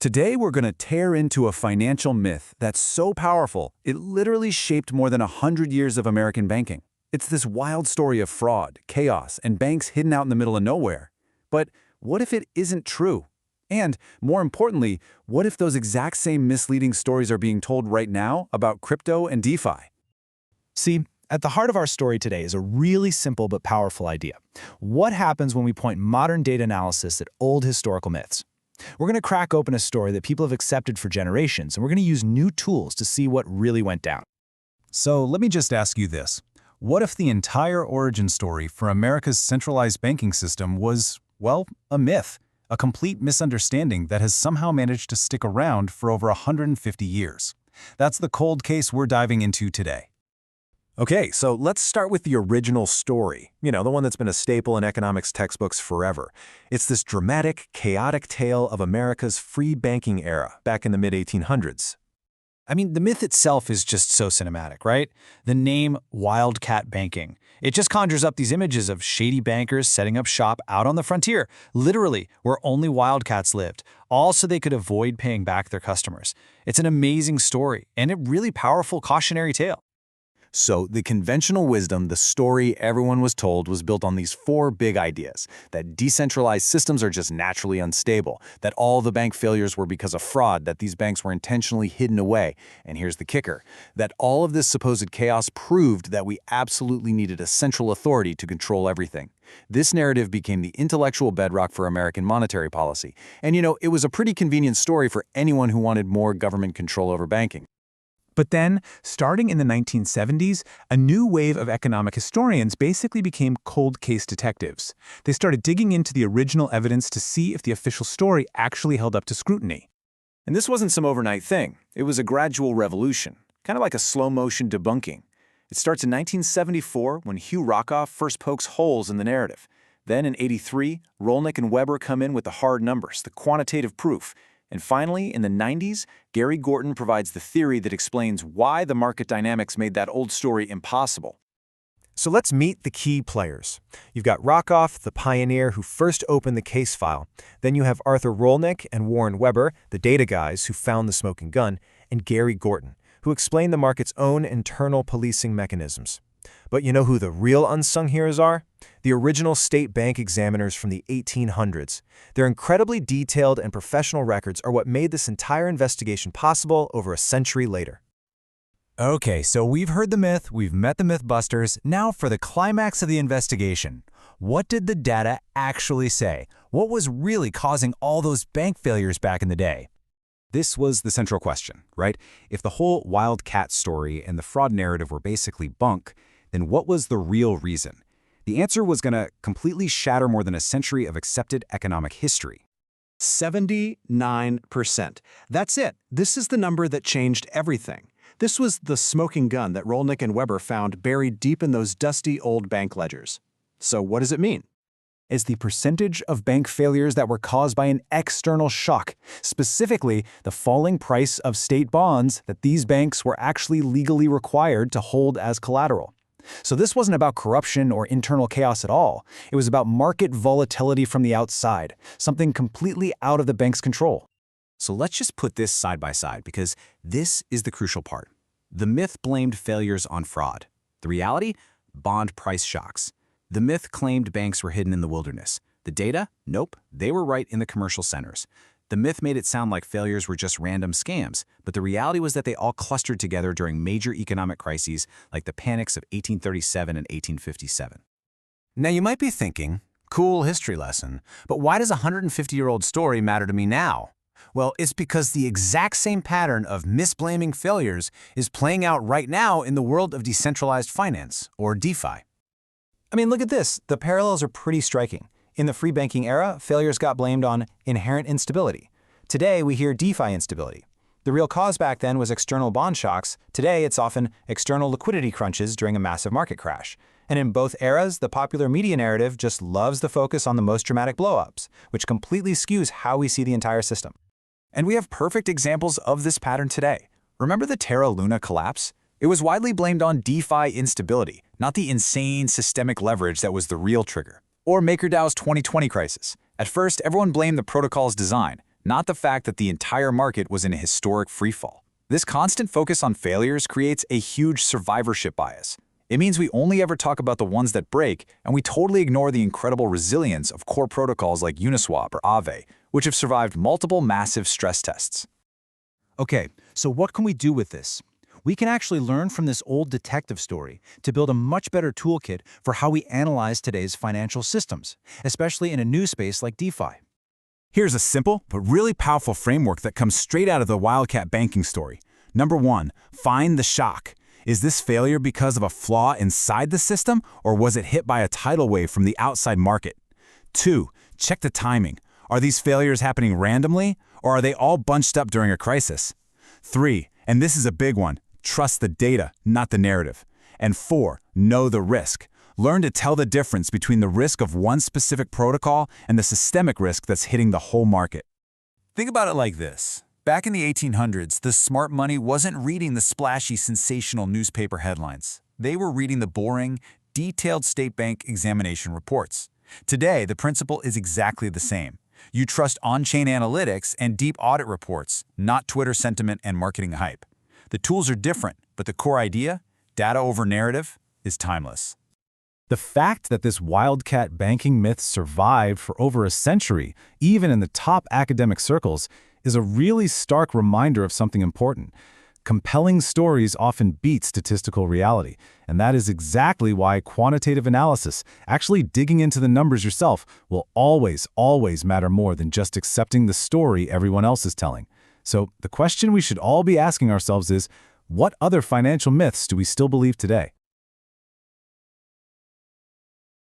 Today, we're going to tear into a financial myth that's so powerful, it literally shaped more than 100 years of American banking. It's this wild story of fraud, chaos, and banks hidden out in the middle of nowhere. But what if it isn't true? And, more importantly, what if those exact same misleading stories are being told right now about crypto and DeFi? See, at the heart of our story today is a really simple but powerful idea. What happens when we point modern data analysis at old historical myths? We're going to crack open a story that people have accepted for generations, and we're going to use new tools to see what really went down. So let me just ask you this. What if the entire origin story for America's centralized banking system was, well, a myth, a complete misunderstanding that has somehow managed to stick around for over 150 years? That's the cold case we're diving into today. Okay, so let's start with the original story, the one that's been a staple in economics textbooks forever. It's this dramatic, chaotic tale of America's free banking era back in the mid-1800s. I mean, the myth itself is just so cinematic, right? The name Wildcat banking. It just conjures up these images of shady bankers setting up shop out on the frontier, literally where only wildcats lived, all so they could avoid paying back their customers. It's an amazing story and a really powerful cautionary tale. So the conventional wisdom, the story everyone was told, was built on these four big ideas: that decentralized systems are just naturally unstable, that all the bank failures were because of fraud, that these banks were intentionally hidden away, and here's the kicker, that all of this supposed chaos proved that we absolutely needed a central authority to control everything. This narrative became the intellectual bedrock for American monetary policy. And it was a pretty convenient story for anyone who wanted more government control over banking. But then, starting in the 1970s, a new wave of economic historians basically became cold case detectives. They started digging into the original evidence to see if the official story actually held up to scrutiny. And this wasn't some overnight thing. It was a gradual revolution, kind of like a slow-motion debunking. It starts in 1974 when Hugh Rockoff first pokes holes in the narrative. Then in '83, Rolnick and Weber come in with the hard numbers, the quantitative proof. And finally, in the 90s, Gary Gorton provides the theory that explains why the market dynamics made that old story impossible. So let's meet the key players. You've got Rockoff, the pioneer who first opened the case file. Then you have Arthur Rolnick and Warren Weber, the data guys who found the smoking gun, and Gary Gorton, who explained the market's own internal policing mechanisms. But you know who the real unsung heroes are? The original state bank examiners from the 1800s. Their incredibly detailed and professional records are what made this entire investigation possible over a century later. Okay, so we've heard the myth, we've met the mythbusters. Now for the climax of the investigation. What did the data actually say? What was really causing all those bank failures back in the day? This was the central question, right? If the whole Wildcat story and the fraud narrative were basically bunk, then what was the real reason? The answer was going to completely shatter more than a century of accepted economic history. 79%. That's it. This is the number that changed everything. This was the smoking gun that Rolnick and Weber found buried deep in those dusty old bank ledgers. So what does it mean? Is the percentage of bank failures that were caused by an external shock, specifically the falling price of state bonds that these banks were actually legally required to hold as collateral. So this wasn't about corruption or internal chaos at all. It was about market volatility from the outside, something completely out of the bank's control. So let's just put this side by side, because this is the crucial part. The myth blamed failures on fraud. The reality? Bond price shocks. The myth claimed banks were hidden in the wilderness. The data? Nope, they were right in the commercial centers. The myth made it sound like failures were just random scams, but the reality was that they all clustered together during major economic crises like the panics of 1837 and 1857. Now you might be thinking, cool history lesson, but why does a 150-year-old story matter to me now? Well, it's because the exact same pattern of misblaming failures is playing out right now in the world of decentralized finance, or DeFi. I mean, look at this. The parallels are pretty striking. In the free banking era, failures got blamed on inherent instability. Today, we hear DeFi instability. The real cause back then was external bond shocks. Today, it's often external liquidity crunches during a massive market crash. And in both eras, the popular media narrative just loves the focus on the most dramatic blowups, which completely skews how we see the entire system. And we have perfect examples of this pattern today. Remember the Terra LUNA collapse? It was widely blamed on DeFi instability, not the insane systemic leverage that was the real trigger. Or MakerDAO's 2020 crisis. At first, everyone blamed the protocol's design. not the fact that the entire market was in a historic freefall. This constant focus on failures creates a huge survivorship bias. It means we only ever talk about the ones that break, and we totally ignore the incredible resilience of core protocols like Uniswap or Aave, which have survived multiple massive stress tests. Okay, so what can we do with this? We can actually learn from this old detective story to build a much better toolkit for how we analyze today's financial systems, especially in a new space like DeFi. Here's a simple but really powerful framework that comes straight out of the Wildcat banking story. Number 1, find the shock. Is this failure because of a flaw inside the system, or was it hit by a tidal wave from the outside market? 2, check the timing. Are these failures happening randomly, or are they all bunched up during a crisis? 3, and this is a big one, trust the data, not the narrative. And 4, know the risk. Learn to tell the difference between the risk of one specific protocol and the systemic risk that's hitting the whole market. Think about it like this. Back in the 1800s, the smart money wasn't reading the splashy, sensational newspaper headlines. They were reading the boring, detailed state bank examination reports. Today, the principle is exactly the same. You trust on-chain analytics and deep audit reports, not Twitter sentiment and marketing hype. The tools are different, but the core idea, data over narrative, is timeless. The fact that this Wildcat banking myth survived for over a century, even in the top academic circles, is a really stark reminder of something important. Compelling stories often beat statistical reality, and that is exactly why quantitative analysis, actually digging into the numbers yourself, will always matter more than just accepting the story everyone else is telling. So the question we should all be asking ourselves is, what other financial myths do we still believe today?